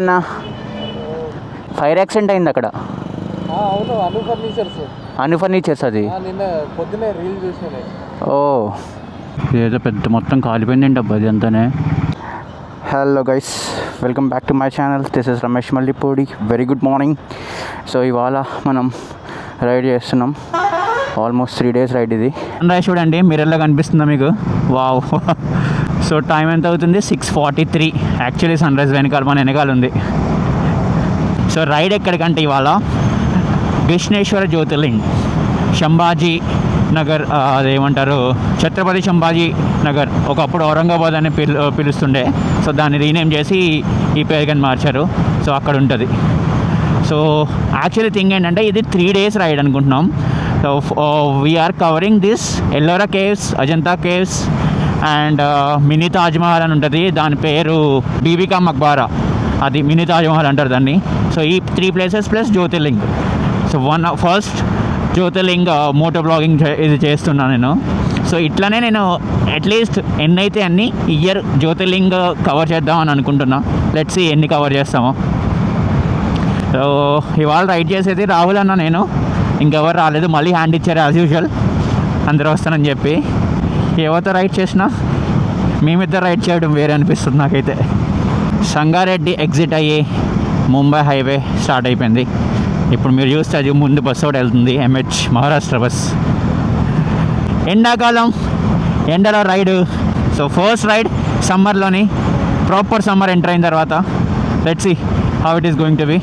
అన్న fire accident అయింది అక్కడ. అవును, అను ఫర్నిచర్స్ అది. నిన్న పొద్దునే రీల్ చూసాను. ఓ ఏదో పెద్ద మొత్తం కాలిపోయింది డబ్బా అది అంతానే. Hello guys, welcome back to my channel. This is Ramesh Mallipudi. Very good morning. So ఇవాళ మనం రైడ్ చేస్తున్నాం. ఆల్మోస్ట్ 3 days రైడ్ ఇది. రైడ్ చూడండి మిర్రర్లో కనిపిస్తుందా మీకు? వావ్. సో టైం ఎంత అవుతుంది? 6:43. యాక్చువల్లీ సన్ రైజ్ వెనకాల మన వెనకాల ఉంది. సో రైడ్ ఎక్కడికంటే ఇవాళ కృష్ణేశ్వర జ్యోతిర్లింగ్, సంభాజీ నగర్, అదేమంటారు, ఛత్రపతి సంభాజీ నగర్. ఒకప్పుడు ఔరంగాబాద్ అని పిలుస్తుండే. సో దాన్ని రీనేమ్ చేసి ఈ పేరు కానీ మార్చారు. సో అక్కడ ఉంటుంది. సో యాక్చువల్లీ థింగ్ ఏంటంటే ఇది 3 days రైడ్ అనుకుంటున్నాం. So we are covering this Ellora caves, Ajanta caves and mini Taj Mahal అని ఉంటుంది. దాని పేరు బీబీ కా మక్బారా, అది మినీ తాజ్మహల్ అంటారు దాన్ని. సో ఈ 3 places plus Jyotirling. So first Jyotirling moto blogging ఇది చేస్తున్నాను నేను. సో ఇట్లానే నేను అట్లీస్ట్ ఎన్నైతే అన్ని ఇయర్ జ్యోతిర్లింగ్ కవర్ చేద్దామని అనుకుంటున్నా. లెట్స్ సీ ఎన్ని కవర్ చేస్తామో. సో ఇవాళ రైడ్ చేసేది రాహుల్ అన్న, నేను ఇంకెవరు రాలేదు. మళ్ళీ హ్యాండ్ ఇచ్చారు యాజ్ యూజువల్, అందరూ వస్తానని చెప్పి. ఎవరితో రైడ్ చేసినా మేమిద్దరు రైడ్ చేయడం వేరే అనిపిస్తుంది నాకైతే. సంగారెడ్డి ఎగ్జిట్ అయ్యి ముంబై హైవే స్టార్ట్ అయిపోయింది. ఇప్పుడు మీరు చూస్తే అది ముందు బస్సు ఒకటి వెళ్తుంది, MH మహారాష్ట్ర బస్. ఎండాకాలం ఎండలో రైడు. సో ఫస్ట్ రైడ్ సమ్మర్లోని, ప్రాపర్ సమ్మర్ ఎంటర్ అయిన తర్వాత let's see how it is going to be.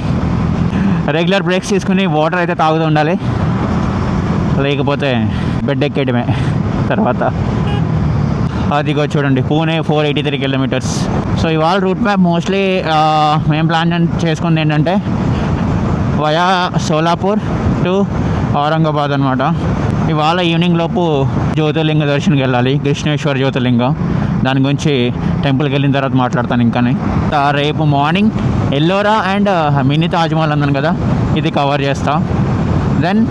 Regular breaks తీసుకుని వాటర్ అయితే తాగుతూ ఉండాలి, లేకపోతే బెడ్ ఎక్కేయడమే తర్వాత. అదిగో చూడండి, పూణే 483 kilometers. సో ఇవాళ రూట్ మ్యాప్ మోస్ట్లీ మేము ప్లాన్ చేసుకుంది ఏంటంటే వయా సోలాపూర్ టు ఔరంగాబాద్ అనమాట. ఇవాళ ఈవినింగ్ లోపు జ్యోతిర్లింగ దర్శనంకి వెళ్ళాలి, కృష్ణేశ్వర జ్యోతిర్లింగం. దాని గురించి టెంపుల్కి వెళ్ళిన తర్వాత మాట్లాడతాను ఇంకానే. రేపు morning Ellora and mini Taj Mahal అన్నాను కదా, ఇది కవర్ చేస్తా. దెన్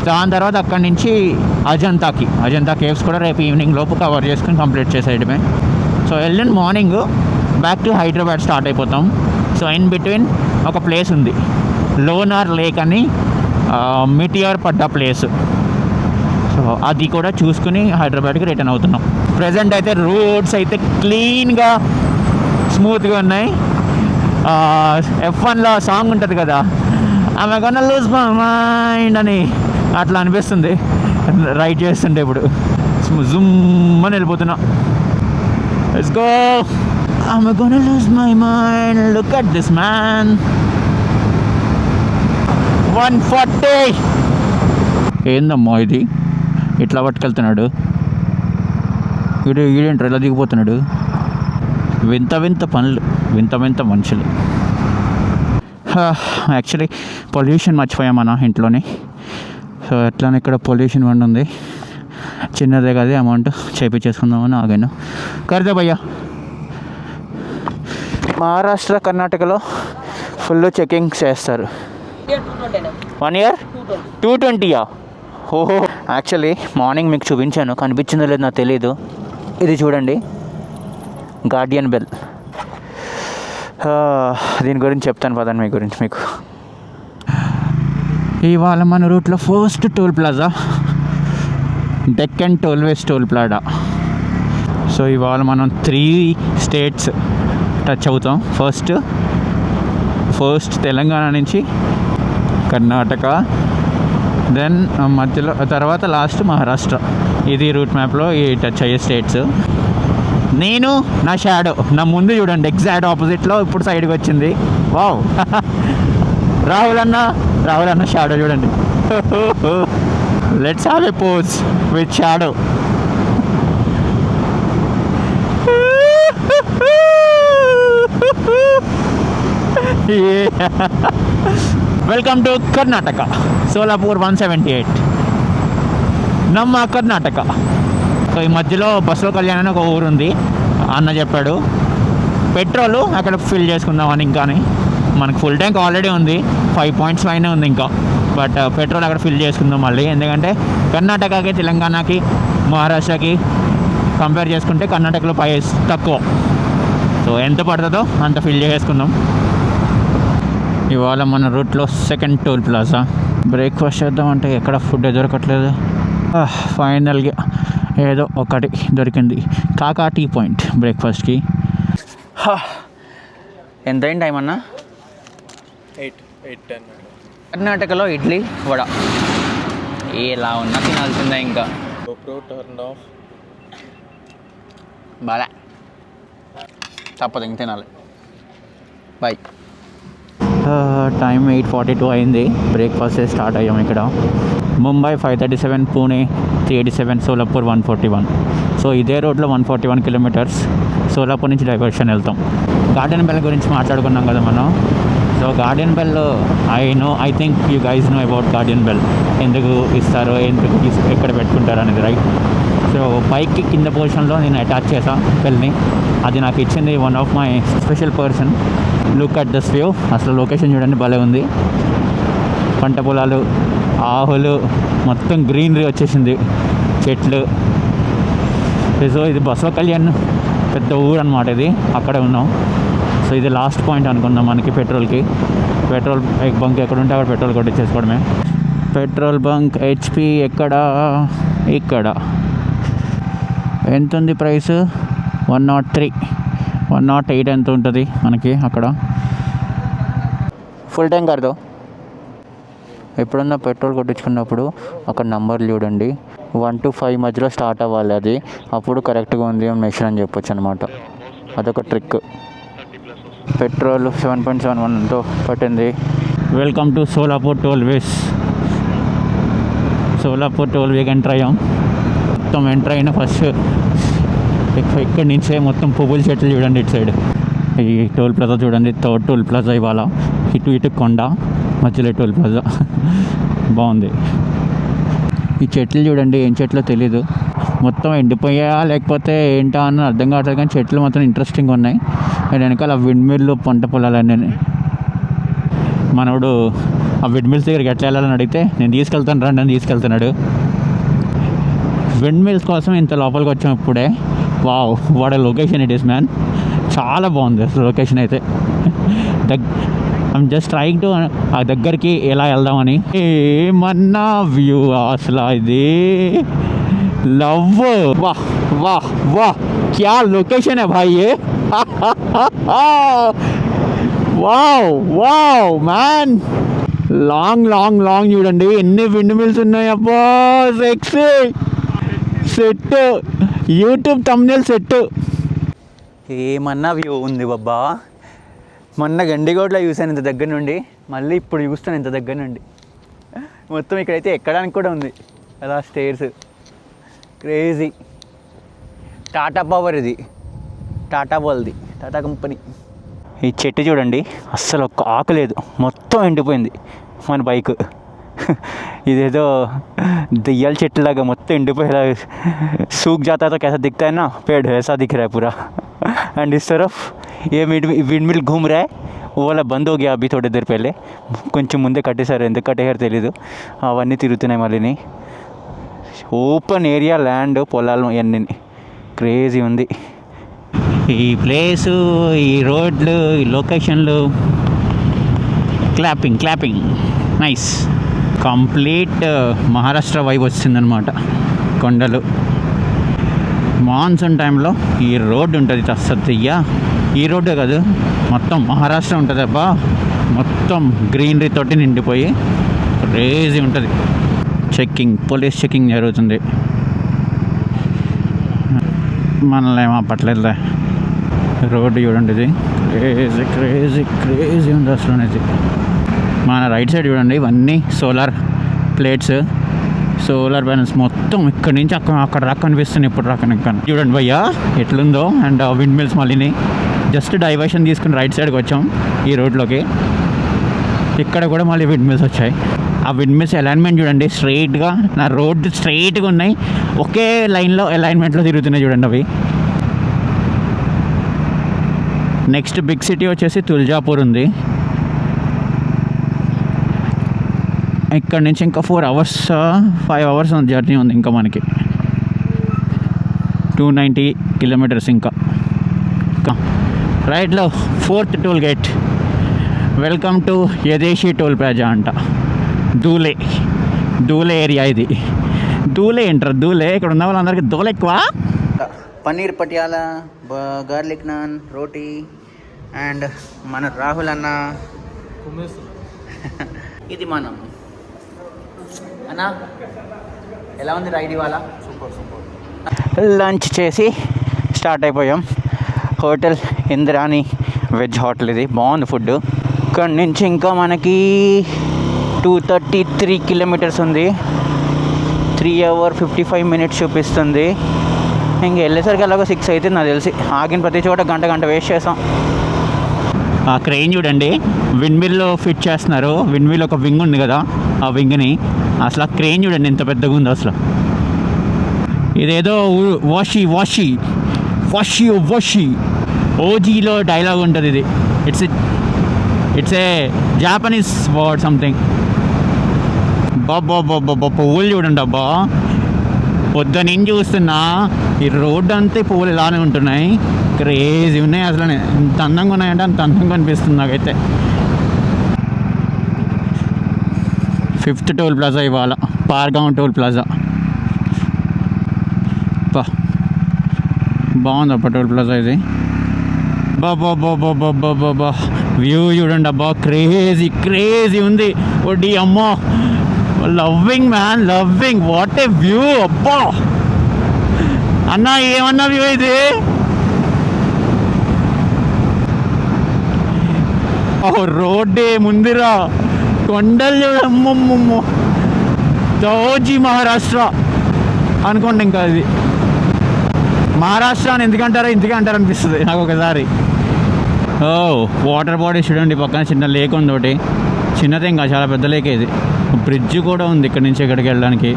దాని తర్వాత అక్కడి నుంచి అజంతా కేవ్స్ కూడా రేపు ఈవినింగ్ లోపు కవర్ చేసుకుని కంప్లీట్ చేసేయడమే. సో ఎల్లుండి morning back to Hyderabad start అయిపోతాం. సో ఇన్ బిట్వీన్ ఒక ప్లేస్ ఉంది, లోనార్ లేక్ అని, మిటియర్ పడ్డ ప్లేస్. సో అది కూడా చూసుకుని హైదరాబాద్కి రిటర్న్ అవుతున్నాం. ప్రజెంట్ అయితే రోడ్స్ అయితే క్లీన్గా స్మూత్గా ఉన్నాయి. F1లో సాంగ్ ఉంటుంది కదా, ఆమె గonna lose my mind అని అట్లా అనిపిస్తుంది రైడ్ చేస్తుంటే. ఇప్పుడు జుమ్ అని వెళ్ళిపోతున్నా. Let's go. I'm gonna lose my mind. Look at this man. 140. ఏందమ్మా ఇది ఇట్లా పట్టుకెళ్తున్నాడు? ఈడేంటారు ఇలా దిగిపోతున్నాడు? వింత వింత పనులు, వింత వింత మనుషులు. యాక్చువల్లీ పొల్యూషన్ మర్చిపోయామన్నా ఇంట్లోనే. సో ఎట్లానే ఇక్కడ పొల్యూషన్ బండి ఉంది, చిన్నదే కదా అమౌంట్ చేయించేసుకుందామని ఆగాను. కర్దే భయ్యా. మహారాష్ట్ర కర్ణాటకలో ఫుల్ చెకింగ్ చేస్తారు. 1 year 220. ఓహో, యాక్చువల్లీ మార్నింగ్ మీకు చూపించాను, కనిపించిందో లేదు నాకు తెలీదు. ఇది చూడండి, గార్డియన్ బెల్. దీని గురించి చెప్తాను పదండి మీకు. ఇవాళ మన రూట్లో first toll plaza Deccan tollways toll plaza. So ఇవాళ మనం 3 states టచ్ అవుతాం. ఫస్ట్ తెలంగాణ నుంచి కర్ణాటక, దెన్ మధ్యలో తర్వాత లాస్ట్ మహారాష్ట్ర. ఇది రూట్ మ్యాప్లో ఈ టచ్ అయ్యే స్టేట్స్. నేను నా షాడో నా ముందు చూడండి, ఎగ్జాక్ట్ ఆపోజిట్లో ఇప్పుడు సైడ్కి వచ్చింది. వావ్. రాహుల్ అన్న షాడో చూడండి. Let's have a pose with shadow. Welcome to Karnataka, Solapur 178, నమ్మ కర్ణాటక. సో ఈ మధ్యలో బస్సులో కళ్యాణ్ అని ఒక ఊరు ఉంది, అన్న చెప్పాడు. పెట్రోల్ అక్కడ ఫిల్ చేసుకుందామని. ఇంకాని మనకు ఫుల్ ట్యాంక్ ఆల్రెడీ ఉంది, 5 points పైన ఉంది ఇంకా. బట్ పెట్రోల్ అక్కడ ఫిల్ చేసుకుందాం మళ్ళీ, ఎందుకంటే కర్ణాటకకి, తెలంగాణకి, మహారాష్ట్రకి కంపేర్ చేసుకుంటే కర్ణాటకలో ప్రైస్ తక్కువ. సో సో ఎంత పడుతుందో అంత ఫిల్ చేసుకుందాం. ఇవాళ మన రూట్లో సెకండ్ టోల్ ప్లాజా. బ్రేక్ఫాస్ట్ చేద్దామంటే ఎక్కడ ఫుడ్ దొరకట్లేదు. ఫైనల్గా ఏదో ఒకటి దొరికింది, కాకా టీ పాయింట్ బ్రేక్ఫాస్ట్కి. ఎంత అయింది టైం అన్నా? 8-10. కర్ణాటకలో ఇడ్లీ వడ ఎలా ఉన్నా తినాల్సిందే. ఇంకా బాగా తప్పదు, ఇంక తినాలి. బాయ్. టైం 8:42 అయింది. బ్రేక్ఫాస్ట్ స్టార్ట్ అయ్యాం ఇక్కడ. ముంబై 537, పూణే 387, సోలాపూర్ 141. సో ఇదే రోడ్లో 141 కిలోమీటర్స్. సోలాపూర్ నుంచి డైవర్షన్ వెళ్తాం. గార్డెన్ బెల్ గురించి మాట్లాడుకున్నాం కదా మనం. So garden bell I think you guys know about garden bell. ఎందుకు ఇస్తారో, ఎందుకు ఎక్కడ పెట్టుకుంటారో అనేది, రైట్? సో బైక్కి కింద పొజిషన్లో నేను అటాచ్ చేశాను బెల్ని. అది నాకు ఇచ్చింది one of my special person. Look at this view. అసలు లొకేషన్ చూడండి, భలే ఉంది. పంట పొలాలు, ఆవులు, మొత్తం గ్రీనరీ వచ్చేసింది, చెట్లు. సో ఇది బసవ కళ్యాణ్ పెద్ద ఊరు అనమాట. ఇది అక్కడే ఉన్నాం. సో ఇది లాస్ట్ పాయింట్ అనుకుందాం మనకి పెట్రోల్కి. పెట్రోల్ బంక్ ఎక్కడ ఉంటే అక్కడ పెట్రోల్ కొట్టించేసుకోవడమే. పెట్రోల్ బంక్ హెచ్పి ఎక్కడ? ఇక్కడ. ఎంత ఉంది ప్రైస్? 103, 108 ఎంత ఉంటుంది మనకి అక్కడ. ఫుల్ ట్యాంక్ కాదు. ఎప్పుడన్నా పెట్రోల్ కొట్టించుకున్నప్పుడు అక్కడ నంబర్లు చూడండి, 1 to 5 మధ్యలో స్టార్ట్ అవ్వాలి. అది అప్పుడు కరెక్ట్గా ఉంది మెషిన్ అని చెప్పొచ్చు అనమాట. అదొక ట్రిక్. పెట్రోల్ 7.71తో పట్టింది. Welcome to Solapur toll ways. Solapur toll వేకి ఎంటర్ అయ్యాం. మొత్తం ఎంటర్ అయిన ఫస్ట్ ఇక్కడి నుంచే మొత్తం పువ్వుల చెట్లు చూడండి ఇటు సైడ్. ఈ టోల్ ప్లాజా చూడండి, థర్డ్ టోల్ ప్లాజా ఇవాళ. ఇటు కొండ, మధ్యలో టోల్ ప్లాజా. బాగుంది. ఈ చెట్లు చూడండి, ఏం చెట్లో తెలీదు. మొత్తం ఎండిపోయా లేకపోతే ఏంటా అని అర్థం కావట్లేదు, కానీ చెట్లు మొత్తం ఇంట్రెస్టింగ్గా ఉన్నాయి. అండ్ వెనకాల ఆ విండ్ మిల్లు, పంట పొలాలన్నీ. మనోడు ఆ విండ్ మిల్స్ దగ్గరికి ఎట్లా వెళ్ళాలని అడిగితే నేను తీసుకెళ్తాను రండి అని తీసుకెళ్తున్నాడు. విండ్ మిల్స్ కోసం ఇంత లోపలికి వచ్చాం ఇప్పుడే. Wow, what a location it is man. చాలా బాగుంది అసలు లొకేషన్ అయితే. ఐమ్ జస్ట్ ట్రైయింగ్ టు ఆ దగ్గరికి ఎలా వెళ్దామని. ఏమన్నా వ్యూ అసలు ఇది. లవ్. వాహ్ వాహ్ వాహ్, క్యా లొకేషన్ హై భాయ్ ఏ. Wow wow man. Long long long చూడండి ఎన్ని విండ్ మిల్స్ ఉన్నాయి. అబ్బా sexy. Set, YouTube thumbnail set. ఏమన్నా వ్యూ ఉంది బాబా. మొన్న గండిగోడ్లో చూశాను ఇంత దగ్గర నుండి, మళ్ళీ ఇప్పుడు చూస్తాను ఇంత దగ్గర నుండి. మొత్తం ఇక్కడైతే ఎక్కడానికి కూడా ఉంది అలా స్టేర్స్. క్రేజీ. టాటా పవర్ ఇది, టాటా వాళ్ళది, టాటా కంపెనీ. ఈ చెట్టు చూడండి, అస్సలు ఒక్క ఆకు లేదు, మొత్తం ఎండిపోయింది మన బైక్. ఇదేదో దెయ్యాల చెట్టులాగా మొత్తం ఎండిపోయేలా. सूख जाता है तो कैसा दिखता है ना, पेड़ ऐसा दिख रहा है पूरा. एंड इस तरफ ये विंड मिल घूम रहा है. वो वाला बंद हो गया अभी थोड़ी देर पहले. కొంచెం ముందే కట్టేశారు, ఎందుకు కట్టేశారు తెలీదు. అవన్నీ తిరుగుతున్నాయి మళ్ళీ. ఓపెన్ ఏరియా, ల్యాండ్, పొలాలు ఇవన్నీ. క్రేజీ ఉంది ఈ ప్లేసు, ఈ రోడ్లు, ఈ లొకేషన్లు. Clapping nice. Complete Maharashtra vibe వచ్చిందనమాట. కొండలు. మాన్సూన్ టైంలో ఈ రోడ్డు ఉంటుంది తస్సయ్యా. ఈ రోడ్డే కాదు, మొత్తం మహారాష్ట్ర ఉంటుంది అబ్బా. మొత్తం గ్రీనరీ తోటి నిండిపోయి క్రేజీ ఉంటుంది. పోలీస్ చెకింగ్ జరుగుతుంది. మనల్ని ఏమో పట్టలేదులే. రోడ్డు చూడండి, ఇది క్రేజీ ఉంది అసలు. ఇది మన రైట్ సైడ్ చూడండి, ఇవన్నీ సోలార్ ప్లేట్స్, సోలార్ ప్యానల్స్ మొత్తం ఇక్కడి నుంచి అక్కడ రాక కనిపిస్తుంది. ఇప్పుడు రాక చూడండి భయ్యా ఎట్లుందో. అండ్ విండ్ మిల్స్ మళ్ళీ జస్ట్ డైవర్షన్ తీసుకుని రైట్ సైడ్కి వచ్చాం ఈ రోడ్లోకి. ఇక్కడ కూడా మళ్ళీ విండ్ మిల్స్ వచ్చాయి. ఆ విండ్ మిల్స్ అలైన్మెంట్ చూడండి, స్ట్రైట్గా నా రోడ్డు స్ట్రైట్గా ఉన్నాయి, ఒకే లైన్లో అలైన్మెంట్లో తిరుగుతున్నాయి చూడండి అవి. నెక్స్ట్ బిగ్ సిటీ వచ్చేసి తుల్జాపూర్ ఉంది. ఇక్కడ నుంచి ఇంకా 4 hours 5 hours జర్నీ ఉంది ఇంకా మనకి. 290 kilometers ఇంకా. రైట్లో 4th toll gate. Welcome to Yadeshi toll plaza అంట. దూలే ఏరియా ఇది. దూలే ఏంటారు? దూలే ఇక్కడ ఉన్న వాళ్ళందరికీ దూలే ఎక్కువ. Paneer Patiala, garlic non, roti and మన రాహుల్ అన్న. ఇది మనం అన్నా. ఎలా ఉంది రైడ్ ఇవాళ? లంచ్ చేసి స్టార్ట్ అయిపోయాం. Hotel Indrani veg hotel. ఇది బాగుంది ఫుడ్. ఇక్కడ నుంచి ఇంకా మనకి 233 కిలోమీటర్స్ ఉంది. 3 hours 55 minutes చూపిస్తుంది. ఇంక వెళ్ళేసరికి అలాగో 6 అవుతుంది నాకు తెలిసి. ఆగిన ప్రతి చోట గంట వేస్ట్ చేసాం. ఆ క్రెయిన్ చూడండి, విండ్ మిల్ ఫిట్ చేస్తున్నారు. విండ్ మిల్ ఒక వింగ్ ఉంది కదా, ఆ వింగ్ని అసలు ఆ క్రెయిన్ చూడండి ఎంత పెద్దగా ఉందో అసలు. ఇదేదో వాషి ఓజీలో డైలాగ్ ఉంటుంది ఇది. It's a Japanese word something. బాబా పువ్వులు చూడండి అబ్బా. పొద్దున చూస్తున్నా ఈ రోడ్డు అంతా పువ్వులు ఇలానే ఉంటున్నాయి. క్రేజీ ఉన్నాయి అసలు. ఎంత అందంగా ఉన్నాయంటే అంత అందంగా అనిపిస్తుంది నాకైతే. 5th టోల్ ప్లాజా ఇవాళ, పార్గావ్ టోల్ ప్లాజా. బాగుంది అబ్బా టోల్ ప్లాజా ఇది. బాబా వ్యూ చూడండి అబ్బా, క్రేజీ ఉంది. ఒడి అమ్మో, లవ్వింగ్ వాట్ ఏ వ్యూ అబ్బా. అన్నా ఏమన్నా వ్యూ ఇది? రోడ్డే ముందిరా, కొండలు చూడమ్మమ్మమ్మో. దోజీ మహారాష్ట్ర అనుకోండి. ఇంకా అది మహారాష్ట్ర అని ఎందుకంటారో ఇంతకే అంటారు అనిపిస్తుంది నాకు ఒకసారి. వాటర్ బాడీ చూడండి, పక్కన చిన్న లేక్ ఉంది ఒకటి. చిన్నది ఇంకా చాలా పెద్ద లేక్ ఇది. బ్రిడ్జ్ కూడా ఉంది ఇక్కడ నుంచి ఇక్కడికి వెళ్ళడానికి.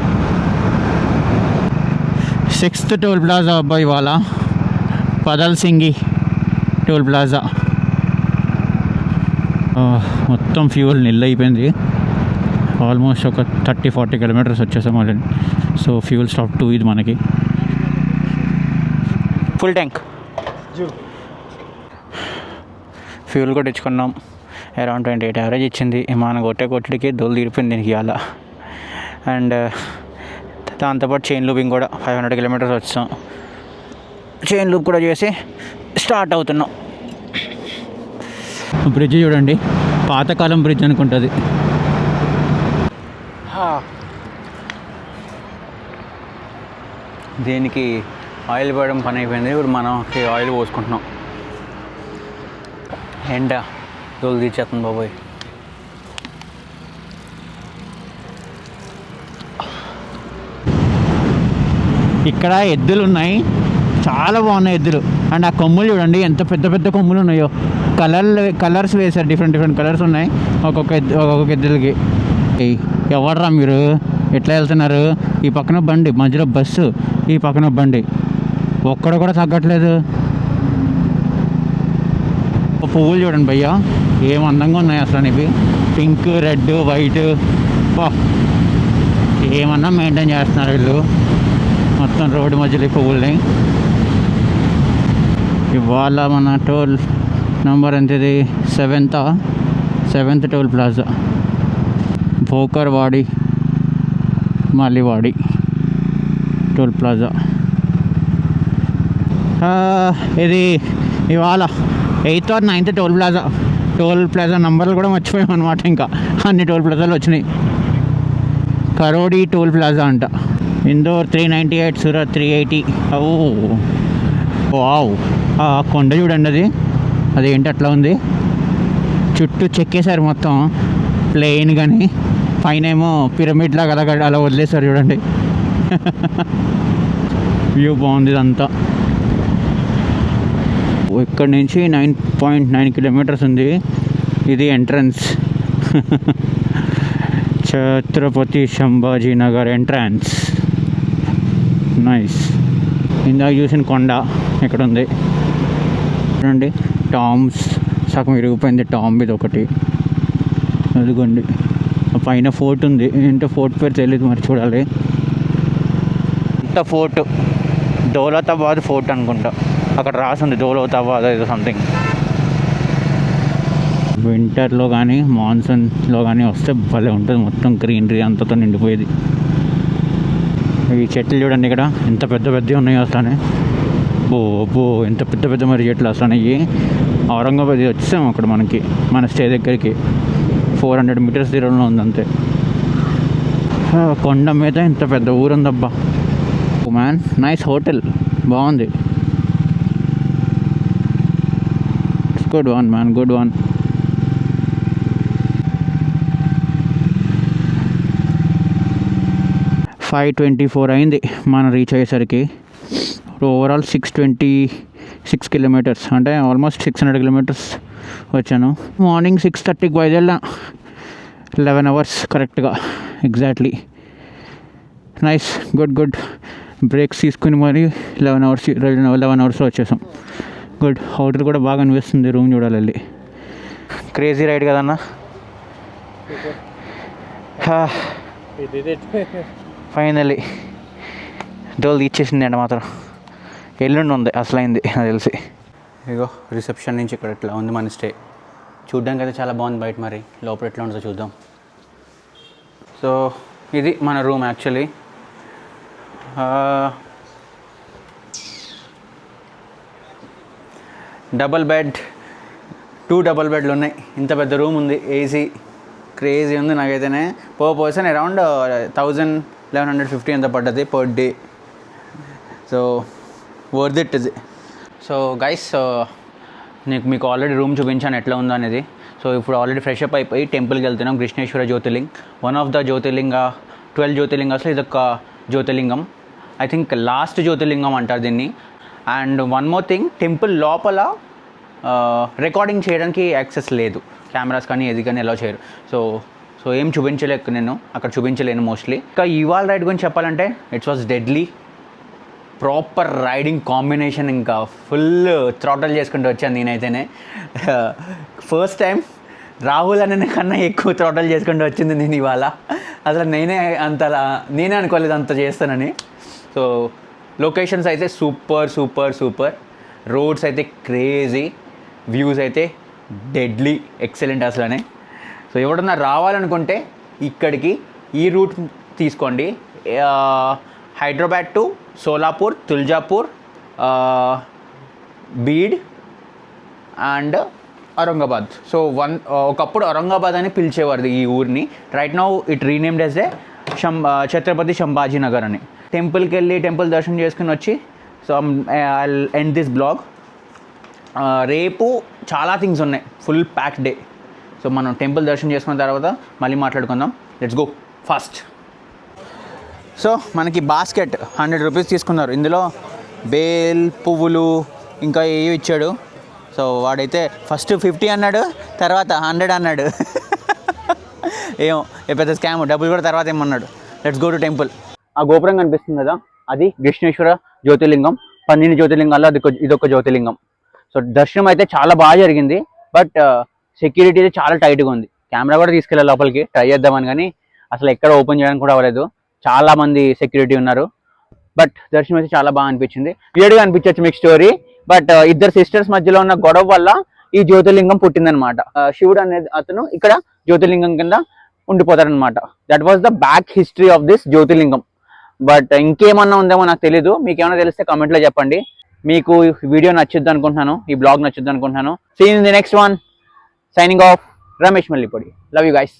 6th టోల్ ప్లాజా అబ్బా ఇవాళ, పదల్సింగి టోల్ ప్లాజా. మొత్తం ఫ్యూల్ నిల్ అయిపోయింది. ఆల్మోస్ట్ ఒక 30-40 కిలోమీటర్స్ వచ్చేసాం ఆల్రెడీ. సో ఫ్యూల్ స్టాప్ 2 ఇది మనకి. ఫుల్ ట్యాంక్ ఫ్యూల్ కొట్టించుకున్నాం. అరౌండ్ 28 యావరేజ్ ఇచ్చింది. మన కొట్టడికి దోలు తీరిపోయింది దీనికి ఇవాళ. అండ్ దాంతోపాటు చైన్ లూపింగ్ కూడా 500 కిలోమీటర్స్ వచ్చాం. చైన్ లూప్ కూడా చేసి స్టార్ట్ అవుతున్నాం. బ్రిడ్జ్ చూడండి, పాతకాలం బ్రిడ్జ్ అనుకుంటుంది. దీనికి ఆయిల్ పోయడం పని అయిపోయింది. ఇప్పుడు మనకి ఆయిల్ పోసుకుంటున్నాం. ఎండ తోలు తీర్చేస్తుంది బాబోయ్. ఇక్కడ ఎద్దులు ఉన్నాయి, చాలా బాగున్నాయి ఎద్దులు. అండ్ ఆ కొమ్ములు చూడండి ఎంత పెద్ద కొమ్ములు ఉన్నాయో. కలర్స్ వేశారు, డిఫరెంట్ కలర్స్ ఉన్నాయి ఒక్కొక్క ఎద్దులకి. ఎవర్రా మీరు, ఎట్లా వెళ్తున్నారు? ఈ పక్కన బండి, మధ్యలో బస్సు, ఈ పక్కన బండి, ఒక్కడ కూడా తగ్గట్లేదు. పువ్వులు చూడండి భయ్యా, ఏం అందంగా ఉన్నాయి అసలు. ఇవి పింక్, రెడ్, వైట్, ఏమన్నా మెయింటైన్ చేస్తున్నారు వీళ్ళు మొత్తం రోడ్డు మధ్యలో పువ్వుల్ని. ఇవాళ మన టోల్ నెంబర్ ఎంతది? 7th toll plaza, Bhokarwadi Maliwadi toll plaza. ఇది ఇవాళ 8th or 9th toll plaza నంబర్లు కూడా మర్చిపోయాం అనమాట. ఇంకా అన్ని టోల్ ప్లాజాలు వచ్చినాయి. కరోడి టోల్ ప్లాజా అంట. ఇందోర్ 398, సూరత్ 380. వావ్, కొండ చూడండి, అదేంటి అట్లా ఉంది. చుట్టూ చెక్కేశారు మొత్తం ప్లెయిన్, కానీ పైన ఏమో పిరమిడ్ లాగా అలా వదిలేశారు చూడండి. వ్యూ బాగుంది ఇదంతా. ఇక్కడ నుంచి 9.9 కిలోమీటర్స్ ఉంది. ఇది entrance. Chhatrapati Sambhaji Nagar entrance. Nice. ఇందాక చూసిన కొండ ఇక్కడ ఉంది చూడండి. టామ్స్ సగం విరిగిపోయింది. టామ్ ఇది ఒకటి, అదిగోండి. పైన ఫోర్ట్ ఉంది, ఏంటో ఫోర్ట్ పేరు తెలియదు, మరి చూడాలి. ఇంత ఫోర్ట్ దౌలతాబాద్ ఫోర్ట్ అనుకుంటా. అక్కడ రాసింది దోలవుతావా అదేదో సంథింగ్. వింటర్లో కానీ మాన్సూన్లో కానీ వస్తే భలే ఉంటుంది, మొత్తం గ్రీనరీ అంతతో నిండిపోయేది. ఈ చెట్లు చూడండి ఇక్కడ ఎంత పెద్ద పెద్దవి ఉన్నాయో అసలు. బో ఎంత పెద్ద పెద్ద మరి చెట్లు అసలు. ఇవి ఔరంగాబాద్ వచ్చాము అక్కడ మనకి, మన స్టే దగ్గరికి 400 మీటర్స్ దూరంలో ఉంది అంతే. కొండ మీద ఇంత పెద్ద ఊరుందబ్బా. మ్యాన్ నైస్ హోటల్, బాగుంది. Good one man, good one. $524 అయింది మనం రీచ్ అయ్యేసరికి. ఓవరాల్ 626 కిలోమీటర్స్, అంటే ఆల్మోస్ట్ 600 కిలోమీటర్స్ వచ్చాను. మార్నింగ్ 6:30కి బయలుదేరా, 11 అవర్స్ కరెక్ట్గా, ఎగ్జాక్ట్లీ. Nice, good. బ్రేక్స్ తీసుకుని మరి 11 అవర్స్లో వచ్చేసాం. గుడ్. హోటల్ కూడా బాగా అనిపిస్తుంది, రూమ్ చూడాలి. క్రేజీ రైడ్ కదన్నా. ఫైనలీ డోల్ ఇచ్చేసింది అండి మాత్రం. ఎల్లుండి ఉంది అసలైంది నాకు తెలిసి. ఇగో రిసెప్షన్ నుంచి ఇక్కడ ఇట్లా ఉంది మన స్టే. చూడ్డానికి అయితే చాలా బాగుంది బయట, మరి లోపల ఎట్లా ఉంటుందో చూద్దాం. సో ఇది మన room actually. Double bed, 2 double బెడ్లు ఉన్నాయి. ఇంత పెద్ద రూమ్ ఉంది, ఏసీ, క్రేజీ ఉంది. నాకైతేనే పర్ పర్సన్ అరౌండ్ 1150 ఎంత పడ్డది per day. So worth it ఇది. సో గైస్, మీకు ఆల్రెడీ రూమ్ చూపించాను ఎట్లా ఉందో అనేది. సో ఇప్పుడు ఆల్రెడీ ఫ్రెష్ అప్ అయిపోయి టెంపుల్కి వెళ్తున్నాం. Krishneshwara Jyotirling, one of the 12 జ్యోతిర్లింగాస్లో ఇదొక జ్యోతిర్లింగం. ఐ థింక్ లాస్ట్ జ్యోతిర్లింగం అంటారు దీన్ని. And one more thing, temple లోపల రికార్డింగ్ చేయడానికి యాక్సెస్ లేదు, కెమెరాస్ కానీ ఏది కానీ ఎలా చేయరు. సో ఏం చూపించలేక నేను అక్కడ చూపించలేను మోస్ట్లీ. ఇంకా ఇవాళ రైడ్ గురించి చెప్పాలంటే it's was deadly. Proper riding combination, ఇంకా ఫుల్ థ్రాటల్ చేసుకుంటూ వచ్చాను నేనైతేనే. ఫస్ట్ టైం రాహుల్ అనే కన్నా ఎక్కువ థ్రాటల్ చేసుకుంటూ వచ్చింది నేను ఇవాళ. అసలు నేనే అనుకోలేదు అంత చేస్తానని. సో లొకేషన్స్ అయితే సూపర్, రోడ్స్ అయితే క్రేజీ, వ్యూస్ అయితే డెడ్లీ, ఎక్సలెంట్ అసలనే. సో ఎవడన్నా రావాలనుకుంటే ఇక్కడికి ఈ రూట్ తీసుకోండి. Hyderabad to Solapur, Tuljapur, Beed and Aurangabad. So ఒకప్పుడు ఔరంగాబాద్ అని పిలిచేవారు ఈ ఊరిని. Right now it renamed as a Chhatrapati Sambhaji Nagar అని. టెంపుల్కి వెళ్ళి టెంపుల్ దర్శనం చేసుకుని వచ్చి, so I end this blog. రేపు చాలా థింగ్స్ ఉన్నాయి, ఫుల్ ప్యాక్ డే. సో మనం టెంపుల్ దర్శనం చేసుకున్న తర్వాత మళ్ళీ మాట్లాడుకుందాం. Let's go fast. సో మనకి బాస్కెట్ 100 రూపీస్ తీసుకున్నారు. ఇందులో బేల్ పువ్వులు ఇంకా ఏవి ఇచ్చాడు. సో వాడైతే ఫస్ట్ 50 అన్నాడు, తర్వాత 100 అన్నాడు. ఏమో పెద్ద స్కామ్, డబ్బులు కూడా తర్వాత ఏమన్నాడు. Let's go to temple. ఆ గోపురం కనిపిస్తుంది కదా, అది కృష్ణేశ్వర జ్యోతిర్లింగం. 12 జ్యోతిర్లింగాల్లో ఇదొక జ్యోతిర్లింగం. సో దర్శనం అయితే చాలా బాగా జరిగింది, బట్ సెక్యూరిటీ అయితే చాలా టైట్గా ఉంది. కెమెరా కూడా తీసుకెళ్ళాలి లోపలికి, ట్రై చేద్దామని, కానీ అసలు ఎక్కడ ఓపెన్ చేయడానికి కూడా అవ్వలేదు. చాలా మంది సెక్యూరిటీ ఉన్నారు. బట్ దర్శనం అయితే చాలా బాగా అనిపించింది. వియర్డ్గా అనిపించవచ్చు మీకు స్టోరీ, బట్ ఇద్దరు సిస్టర్స్ మధ్యలో ఉన్న గొడవ వల్ల ఈ జ్యోతిర్లింగం పుట్టిందనమాట. శివుడు అనేది అతను ఇక్కడ జ్యోతిర్లింగం కింద ఉండిపోతారనమాట. That was the back history of this జ్యోతిర్లింగం. బట్ ఇంకేమన్నా ఉందేమో నాకు తెలీదు. మీకు ఏమైనా తెలిస్తే కామెంట్లో చెప్పండి. మీకు వీడియో నచ్చుద్ది అనుకుంటున్నాను, ఈ బ్లాగ్ నచ్చుద్ది అనుకుంటున్నాను. See in the next one. Signing off, Ramesh Mallipudi. Love you guys.